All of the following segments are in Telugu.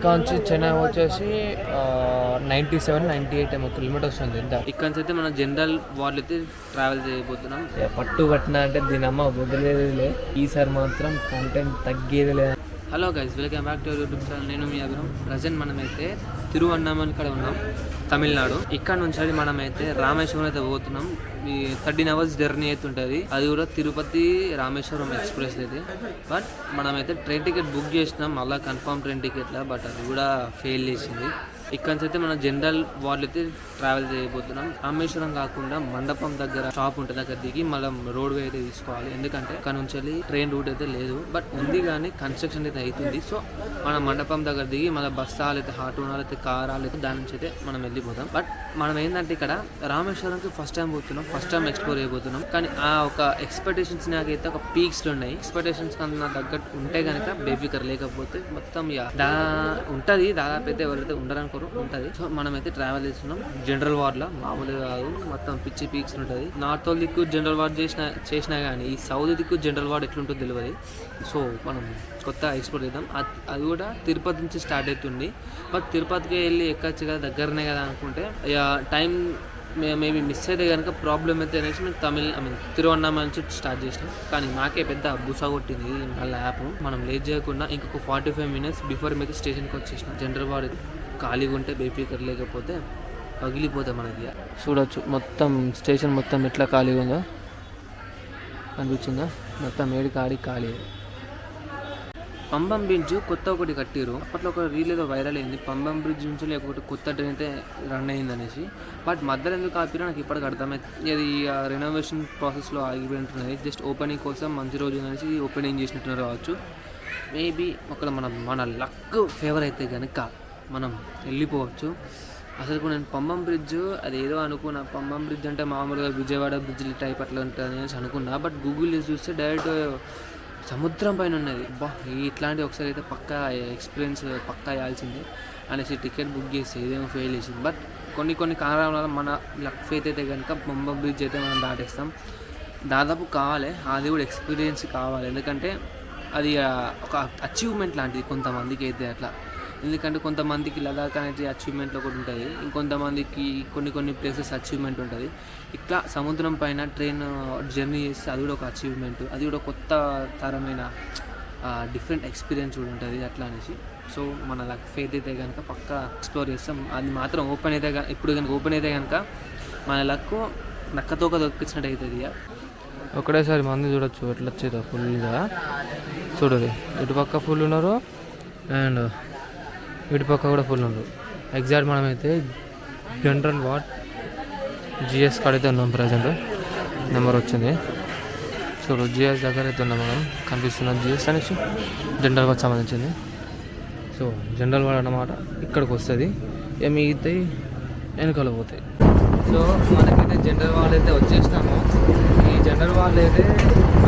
ఇక్కడ నుంచి చెన్నై వచ్చేసి 97-98 ఏమో కిలోమీటర్స్ ఉంది. ఇక్కడ నుంచి అయితే మనం జనరల్ వార్డులో అయితే ట్రావెల్ చేయబోతున్నాం. పట్టు పట్టిన అంటే దీని అమ్మ వదిలేదులే, ఈసారి మాత్రం కంటెంట్ తగ్గేది లేదు. Hello guys, welcome back to YouTube channel. నేను మీ అభిరామ్. ప్రజెంట్ మనమైతే తిరువన్నామన్ ఇక్కడ ఉన్నాం, తమిళనాడు. ఇక్కడ నుంచి మనమైతే రామేశ్వరం అయితే పోతున్నాం. ఈ 13 hours జర్నీ అయితే ఉంటుంది. అది కూడా తిరుపతి రామేశ్వరం ఎక్స్ప్రెస్ అయితే. బట్ మనమైతే ట్రైన్ టికెట్ బుక్ చేసినాం, మళ్ళీ కన్ఫర్మ్ ట్రైన్ టికెట్లా. బట్ అది కూడా ఫెయిల్ చేసింది. ఇక్కడ నుంచి అయితే మనం జనరల్ వార్డులో అయితే ట్రావెల్ చేయబోతున్నాం. రామేశ్వరం కాకుండా మండపం దగ్గర స్టాప్ ఉంటుంది, అక్కడ దిగి మళ్ళీ రోడ్ వే అయితే తీసుకోవాలి. ఎందుకంటే ఇక్కడ నుంచి ట్రైన్ రూట్ అయితే లేదు, బట్ ఉంది కానీ కన్స్ట్రక్షన్ అయితే అవుతుంది. సో మనం మండపం దగ్గర దిగి మళ్ళీ బస్సాలు అయితే హాటూనాలు అయితే కారాలు అయితే దాని నుంచి అయితే మనం వెళ్ళిపోతాం. బట్ మనం ఏంటంటే ఇక్కడ రామేశ్వరంకి ఫస్ట్ టైం పోతున్నాం, ఫస్ట్ టైం ఎక్స్ప్లోర్ అయిపోతున్నాం. కానీ ఆ ఒక ఎక్స్పెక్టేషన్స్ నాకైతే ఒక పీక్స్లో ఉన్నాయి. ఎక్స్పెక్టేషన్స్ కన్నా తగ్గట్టు ఉంటే కనుక బేఫికర్, లేకపోతే మొత్తం ఉంటుంది. దాదాపు అయితే ఎవరైతే ఉండరనుకో ఉంటుంది. సో మనమైతే ట్రావెల్ చేస్తున్నాం జనరల్ వార్డ్ లా, మామూలుగా కాదు, మొత్తం పిచ్చి పీక్స్ ఉంటుంది. నార్త్ దిక్కు జనరల్ వార్డ్ చేసినా కానీ ఈ సౌత్ దిక్కు జనరల్ వార్డ్ ఎట్లుంటుందో తెలియదు. సో మనం కొత్త ఎక్స్ప్లోర్ చేద్దాం. అది కూడా తిరుపతి నుంచి స్టార్ట్ అవుతుంది. బట్ తిరుపతికి వెళ్ళి ఎక్కచ్చు కదా, దగ్గరనే కదా అనుకుంటే టైం మేబీ మిస్ అయితే కనుక ప్రాబ్లం అయితే అనేసి మేము తిరువన్నామల నుంచి స్టార్ట్ చేసినాం. కానీ మాకే పెద్ద బుసా కొట్టింది మళ్ళీ యాప్. మనం లేట్ చేయకుండా ఇంకొక 45 minutes బిఫోర్ మీకు స్టేషన్కి వచ్చేసినాం. జనరల్ వార్డ్ ఖాళీగా ఉంటే బేఫికర్, లేకపోతే పగిలిపోతే మనకి. చూడొచ్చు మొత్తం స్టేషన్ మొత్తం ఎట్లా ఖాళీగా ఉందో అనిపించిందా, మొత్తం ఏడు ఖాళీ. పంబం బ్రిడ్జ్ కొత్త ఒకటి కట్టిరు. అప్పట్లో ఒక రీల్ ఏదో వైరల్ అయింది, పంబం బ్రిడ్జ్ నుంచి లేకపోతే కొత్త ట్రైన్ అయితే రన్ అయింది అనేసి. బట్ మధ్యలో ఎందుకు ఆపిరో నాకు ఇప్పటికి అర్థమైంది. అది రెనోవేషన్ ప్రాసెస్లో ఆగిపోయింటున్నది. జస్ట్ ఓపెనింగ్ కోసం మంచి రోజు అనేసి ఓపెనింగ్ చేసినట్టున్నారు కావచ్చు. మేబీ ఒకవేళ మన లక్ ఫేవర్ అయితే కనుక మనం వెళ్ళిపోవచ్చు. అసలు నేను పంబం బ్రిడ్జ్ అది ఏదో అనుకున్నా, పంబం బ్రిడ్జ్ అంటే మామూలుగా విజయవాడ బ్రిడ్జ్ టైప్ అట్లా ఉంటుంది అనేసి అనుకున్నా. బట్ గూగుల్ చూస్తే డైరెక్ట్ సముద్రం పైన ఉన్నది. ఇట్లాంటి ఒకసారి అయితే పక్కా ఎక్స్పీరియన్స్ పక్కా అయ్యాల్సిందే అనేసి టికెట్ బుక్ చేసి ఇదేమో ఫెయిల్ చేసింది. బట్ కొన్ని కారణాల వల్ల మన లక్ ఫెయిత్ అయితే కనుక పంబం బ్రిడ్జ్ అయితే మనం దాటేస్తాం. దాదాపు కావాలి, అది కూడా ఎక్స్పీరియన్స్ కావాలి. ఎందుకంటే అది ఒక అచీవ్మెంట్ లాంటిది కొంతమందికి అయితే అట్లా. ఎందుకంటే కొంతమందికి లదాఖ్ అనేది అచీవ్మెంట్లో కూడా ఉంటుంది, ఇంకొంతమందికి కొన్ని ప్లేసెస్ అచీవ్మెంట్ ఉంటుంది. ఇట్లా సముద్రం పైన ట్రైన్ జర్నీ చేస్తే అది కూడా ఒక అచీవ్మెంట్, అది కూడా కొత్త తరమైన డిఫరెంట్ ఎక్స్పీరియన్స్ కూడా ఉంటుంది అట్లా అనేసి. సో మన లక్ ఫెయిత్ అయితే కనుక పక్కా ఎక్స్ప్లోర్ చేస్తాం. అది మాత్రం ఓపెన్ అయితే ఇప్పుడు కనుక ఓపెన్ అయితే కనుక మన లక్ నక్కతోక దొక్కించినట్టు అవుతుంది. ఒకటేసారి మంది చూడొచ్చు ఎట్లా వచ్చేదో ఫుల్గా. చూడదు, ఇటుపక్క ఫుల్ ఉన్నారు అండ్ ఇటుపక్క కూడా ఫుల్ ఉన్నారు. ఎగ్జాక్ట్ మనమైతే జనరల్ వార్డ్ జిఎస్ కాడ అయితే ఉన్నాం. ప్రజెంట్ నెంబర్ వచ్చింది చూడు, జిఎస్ దగ్గర అయితే ఉన్నాం మనం. కనిపిస్తున్న జిఎస్ అనేసి జనరల్ వార్డ్ సంబంధించింది. సో జనరల్ వార్డ్ అన్నమాట ఇక్కడికి వస్తుంది, మిగతాయి వెనకాల పోతాయి. సో మనకైతే జనరల్ వార్డ్ అయితే వచ్చేసినాము. ఈ జనరల్ వార్డ్ అయితే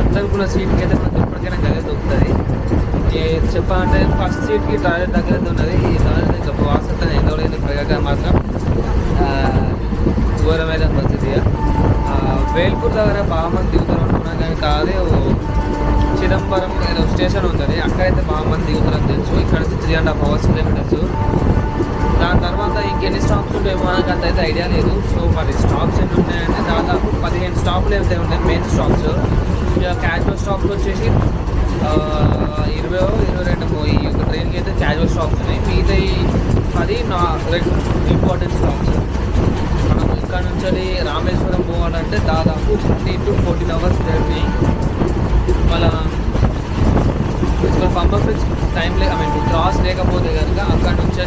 అద్దరుకున్న సీట్కి అయితే మనకి ఎప్పటికైనా గదే దొరుకుతుంది. చెప్పాలంటే ఫస్ట్ సీట్కి టాయిలెట్ దగ్గర ఉన్నది. ఈ టాయిలెట్ ఇంకా వాసన ఎంతో లేదు, ప్రజగా మాత్రం ఘోరమైన పరిస్థితి. వేల్పూర్ దగ్గర బాగా మంది దిగుతారు అనుకున్నాం, కానీ కాదే చిదంబరం ఏదో స్టేషన్ ఉంటుంది, అక్కడైతే బాగా మంది దిగుతారని తెలుసు. ఇక్కడ నుంచి 3.5 hours కిలోమీటర్స్. దాని తర్వాత ఇంకెన్ని స్టాప్స్ ఉంటాయేమో మనకు అంత అయితే ఐడియా లేదు. సో మరి స్టాప్స్ ఎన్ని ఉన్నాయంటే దాదాపు 15 స్టాప్లు అయితే ఉన్నాయి మెయిన్ స్టాప్స్. ఇక క్యాజువల్ స్టాప్స్ వచ్చేసి 20-22 ఈ ఒక ట్రైన్కి అయితే క్యాజువల్ స్టాప్స్ ఉన్నాయి. మిగతా 10 ఇంపార్టెంట్ స్టాప్స్. మనం ఇక్కడ నుంచి రామేశ్వరం పోవాలంటే దాదాపు 13-14 hours జర్నీ. మళ్ళీ పంబం బ్రిడ్జ్ టైం క్రాస్ లేకపోతే కనుక అక్కడ నుంచి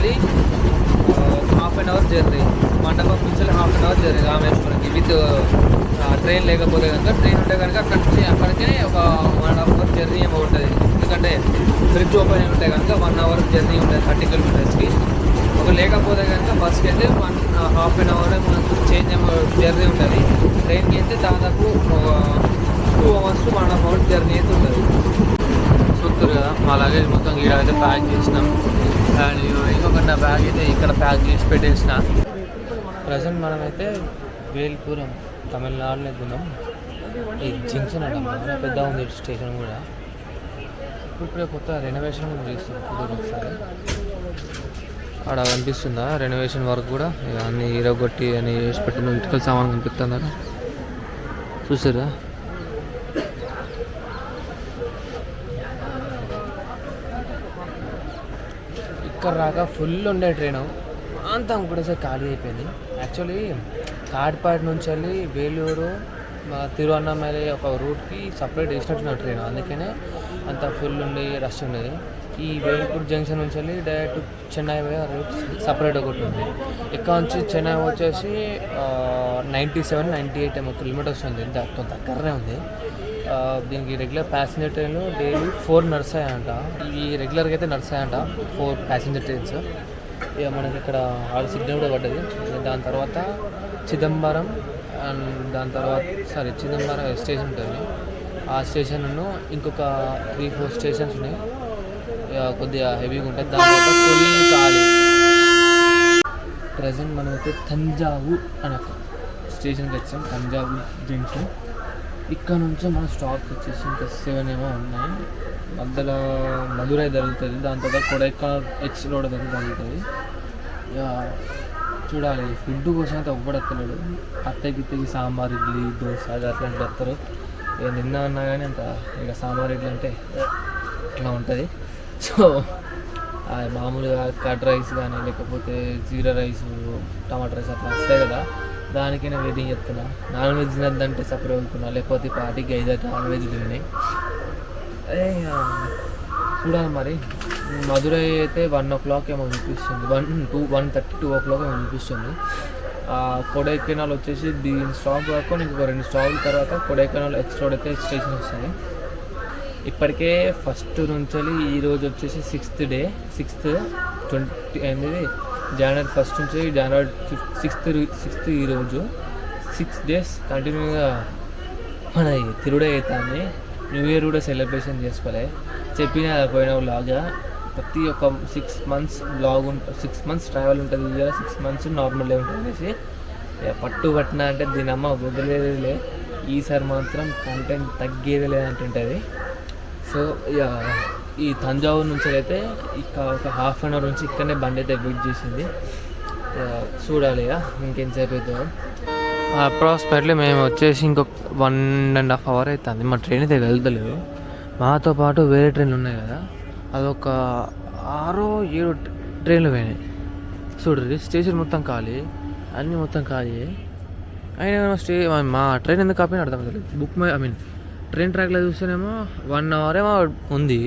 ½ an hour జర్నీ. మండపం నుంచి ½ an hour జర్నీ రామేశ్వరంకి విత్ ట్రైన్ లేకపోతే కనుక. ట్రైన్ ఉంటే కనుక అక్కడికే ఒక 1.5 hour జర్నీ ఏమో ఉంటుంది. ఎందుకంటే బ్రిడ్జ్ ఓపెన్ అయి ఉంటే కనుక 1 hour జర్నీ ఉంటుంది 30 kilometersకి. ఒక లేకపోతే కనుక బస్కి అయితే ½ an hour మనకు చేంజ్ ఏమో జర్నీ ఉంటుంది. ట్రైన్కి అయితే దాదాపు 2 hours to 1.5 hours జర్నీ అయితే ఉంటుంది. చూస్తారు కదా, మా లగేజ్ మొత్తం ఇక్కడ అయితే ప్యాక్ చేసినాం. అండ్ ఇంకొక నా బ్యాగ్ అయితే ఇక్కడ ప్యాక్ చేసి పెట్టేసిన. ప్రజెంట్ మనమైతే వేల్పురం తమిళనాడులో ఉన్నాం. ఈ జంక్షన్ అన్నమాట పెద్ద ఉంది స్టేషన్ కూడా. ఇప్పుడే కొత్త రెనోవేషన్ చేస్తాం. ఒకసారి అక్కడ కనిపిస్తుందా రెనోవేషన్ వర్క్ కూడా అన్ని ఇరగొట్టి అని వేసి పెట్టిన ఇటుకల సామాన్ కనిపిస్తున్నారు చూసారా. ఇక్కడ రాక ఫుల్ ఉండే ట్రైన్ అంతా కూడా ఖాళీ అయిపోయింది. యాక్చువల్లీ కాడ్పాటి నుంచి వెళ్ళి వేలూరు తిరువన్నమలై ఒక రూట్కి సపరేట్ వేసినట్టున్న ట్రైన్, అందుకనే అంత ఫుల్ ఉండి రష్ ఉండేది. ఈ వేల్పూర్ జంక్షన్ నుంచి వెళ్ళి డైరెక్ట్ చెన్నై రూట్ సపరేట్ ఒకటి ఉంది. ఇక్కడ నుంచి చెన్నై వచ్చేసి 97-98 ఏమో కిలోమీటర్స్ ఉంది, దగ్గరనే ఉంది. దీనికి రెగ్యులర్ ప్యాసింజర్ ట్రైన్లు డైలీ 4 నడుస్తాయంట. ఇవి రెగ్యులర్గా అయితే నడుస్తాయంట 4 ప్యాసింజర్ ట్రైన్స్. ఇక మనకి ఇక్కడ ఆడ సిగ్నల్ కూడా పడ్డది. దాని తర్వాత చిదంబరం అండ్ దాని తర్వాత చిదంబరం స్టేషన్ ఉంటుంది. ఆ స్టేషన్ ఇంకొక 3-4 స్టేషన్స్ ఉన్నాయి, కొద్దిగా హెవీగా ఉంటుంది. దాని తర్వాత ఫుల్ ఖాళీ. ప్రజెంట్ మనమైతే తంజావూర్ అనే స్టేషన్కి వచ్చాం, తంజావూర్ జంక్షన్. ఇక్కడ నుంచి మన స్టాప్స్ వచ్చేసి ఇంకా 7 ఏమో ఉన్నాయి. మధ్యలో మధురై తగులుతుంది, దాని తర్వాత కొడైకెనాల్ ఎక్స్ రోడ్ దగ్గర తగులుతుంది. చూడాలి, ఫుడ్ కోసం అయితే ఎవ్వడెత్తలేడు. అత్తకి సాంబార్ ఇడ్లీ దోశ అట్లాంటి వస్తారు. ఇక నిన్న అన్నా కానీ అంత ఇక సాంబార్ ఇడ్లీ అంటే ఇట్లా ఉంటుంది. సో మామూలుగా కట్ రైస్ కానీ లేకపోతే జీరా రైస్ టమాటా రైస్ అట్లా వస్తాయి కదా, దానికైనా వెయిటింగ్ చెప్తున్నా. నాన్ వెజ్ తినద్దంటే సపరేట్ అవుతున్నా, లేకపోతే పార్టీకి 5 నాన్ వెజ్ తిన్నాయి. చూడాలి మరి. మధురై అయితే 1 o'clock ఏమో చూపిస్తుంది, 1:30-2 o'clock ఏమో చూపిస్తుంది. కొడైకెనాల్ వచ్చేసి దీని స్టాప్ వరకు ఇంకొక 2 స్టాప్ల తర్వాత కొడైకెనాల్ ఎక్స్ రోడ్ అయితే స్టేషన్ వస్తుంది. ఇప్పటికే ఫస్ట్ నుంచి ఈరోజు వచ్చేసి 6th డే, 6th జనవరి 1st నుంచి జనవరి 6th ఈరోజు 6 days కంటిన్యూగా మన తిరుడే అవుతుంది. న్యూ ఇయర్ కూడా సెలబ్రేషన్ చేసుకోలే, చెప్పిన పోయిన లాగా ప్రతి ఒక్క 6 months బ్లాగ్ ఉంటుంది, 6 months ట్రావెల్ ఉంటుంది, 6 months నార్మల్గా ఉంటుంది అనేసి పట్టినా అంటే దీనమ్మ వదిలేదులే, ఈసారి మాత్రం కంటెంట్ తగ్గేది లేదంటుంటుంది. సో ఈ తంజావూరు నుంచి అయితే ఇక ఒక 1/2 hour నుంచి ఇక్కడనే బండి అయితే వెయిట్ చేసింది. చూడాలి ఇంకెంతసేపు అవుతుందో. అప్రాక్సిమేట్లీ మేము వచ్చేసి ఇంకొక 1.5 hour అవుతుంది. మా ట్రైన్ అయితే వెళ్తలేదు. మాతో పాటు వేరే ట్రైన్లు ఉన్నాయి కదా, అదొక 6-7 ట్రైన్లు పోయినాయి. చూడండి, స్టేషన్ మొత్తం ఖాళీ, అన్నీ మొత్తం ఖాళీ. అయినా మా ట్రైన్ ఎందుకు కాపీ అర్థం కాలేదు. ట్రైన్ ట్రాక్లో చూస్తేనేమో 1 hour ఏమో ఉంది,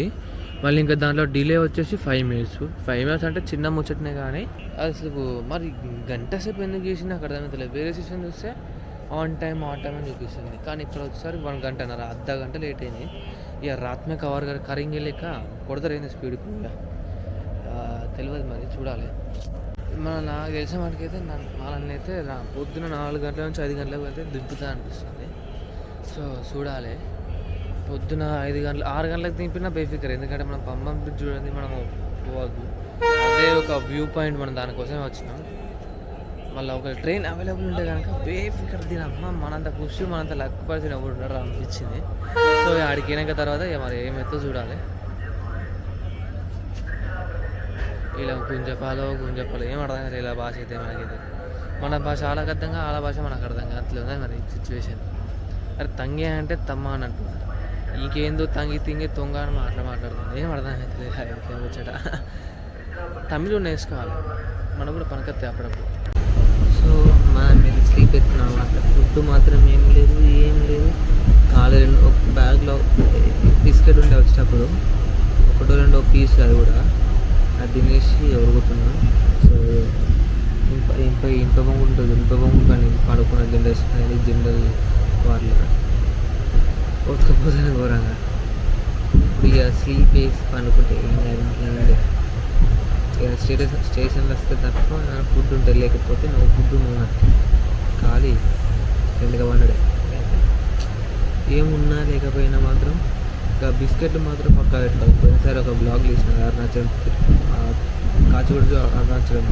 మళ్ళీ ఇంకా దాంట్లో డిలే వచ్చేసి 5 minutes. 5 minutes అంటే చిన్న ముచ్చటనే, కానీ అసలు మరి గంట సేపు ఎందుకు చేసింది నాకు అర్థమవుతలేదు. వేరే స్టేషన్ చూస్తే ఆన్ టైం అని చూపిస్తుంది, కానీ ఇక్కడ వచ్చేసరికి 1 గంటన్నర, అర్ధ గంట లేట్ అయింది. ఇక రాత్మే కవర్ కరింగ్ లేక కొడతారైంది స్పీడ్ ఇక తెలియదు, మరి చూడాలి. నాకు తెలిసిన వాటికైతే వాళ్ళని అయితే పొద్దున 4 గంటల నుంచి 5 గంటలకు వెళ్తే దింపుతా అనిపిస్తుంది. సో చూడాలి, పొద్దున 6 గంటలకు దింపినా బేఫికర్, ఎందుకంటే మనం పంబం బ్రిడ్జ్ చూడండి, మనము పోవద్దు, అదే ఒక వ్యూ పాయింట్, మనం దానికోసమే వచ్చినాం. మళ్ళీ ఒక ట్రైన్ అవైలబుల్ ఉంటే కనుక బేఫికర్ దీనమ్మ మనంత ఖుషి మనంత లక్ పర్సన్ ఎవరు ఉండరు అనిపించింది. సో ఆడికి వెనక తర్వాత మరి ఏమైతే చూడాలి. ఇలా గుంజపాలో ఏం అర్థం కాదు. ఇలా భాష అయితే మనకైతే మన భాష వాళ్ళకి అర్థంగా, వాళ్ళ భాష మనకు అర్థం కాదు. అట్లా ఉంది మరి సిచ్యువేషన్. అరే తంగే అంటే తమ్మ అని అంటున్నారు, ఇంకేందో తింగి తొంగ అని మాట్లాడుతుంది. ఏం అర్థం అవుతుంది వచ్చాట. తమిళ నేర్చుకోవాలి, మనం కూడా పనికొస్తాయి అప్పుడప్పుడు. సో మనం మీద స్లీప్ ఎత్తున్నాం అన్నమాట. ఫుడ్ మాత్రం ఏం లేదు. ఒక బ్యాగ్లో బిస్కెట్ ఉంటే వచ్చేటప్పుడు 1-2 పీసులు, అది కూడా అది తినేసి ఉరుగుతున్నాం. సో ఇంప బొంగు ఉంటుంది, ఇంప బొంగు కానీ పడుకున్న జనరేషన్ అనేది జనరల్ వాళ్ళు ఉతకపోతే ఘోరంగా. ఇప్పుడు ఇక స్లీప్ వేసి పనుకుంటే ఇక స్టేషన్లో వస్తే తప్ప ఫుడ్ ఉంటుంది, లేకపోతే నువ్వు ఫుడ్ ఖాళీ రెండుగా వండడే. ఏమున్నా లేకపోయినా మాత్రం ఇంకా బిస్కెట్లు మాత్రం పక్కా పెట్టాలి. పోయినసారి ఒక బ్లాగ్ చేసిన అరుణాచలం కాచిగూడ అరుణాచలం,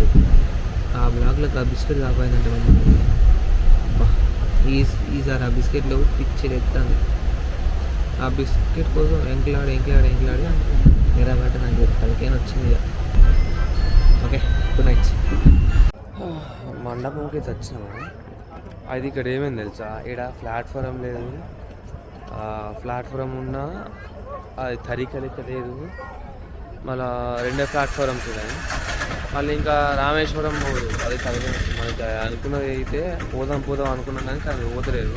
ఆ బ్లాగ్లో ఆ బిస్కెట్ కాకపోయిందంటే ఈసారి ఆ బిస్కెట్లో పిచ్చి ఎత్తాను. ఆ బిస్కెట్ కోసం ఎంకలాడి నిలబెట్టి నాకు తలకేనా వచ్చింది. ఓకే. మండపంకి వచ్చినాము. అది ఇక్కడ ఏమైంది తెలుసా, ఇక్కడ ప్లాట్ఫారం లేదు, ప్లాట్ఫారం ఉన్నా అది తరిక లెక్క లేదు, మళ్ళీ రెండో ప్లాట్ఫారమ్స్ ఉన్నాయి. మళ్ళీ ఇంకా రామేశ్వరం అది మనకి అనుకున్నది అయితే పోదాం అనుకున్నాం కానీ అది పోతలేదు.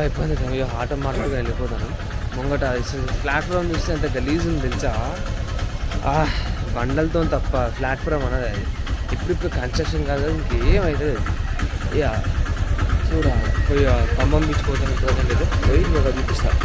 ఇబ్బంది ఇక ఆటో మార్కెట్గా వెళ్ళిపోతాను. ముంగట ప్లాట్ఫారం చూస్తే అంత గలీజ్ ఉంది తెలుసా, బండలతో తప్ప ప్లాట్ఫారం అన్నది. అది ఇప్పుడు కన్స్ట్రక్షన్ కాదు, ఇంకేమవుతుంది. ఇక చూడ పోయి ఖమ్మం బీచ్ పోతాను, పోయి చూపిస్తాను.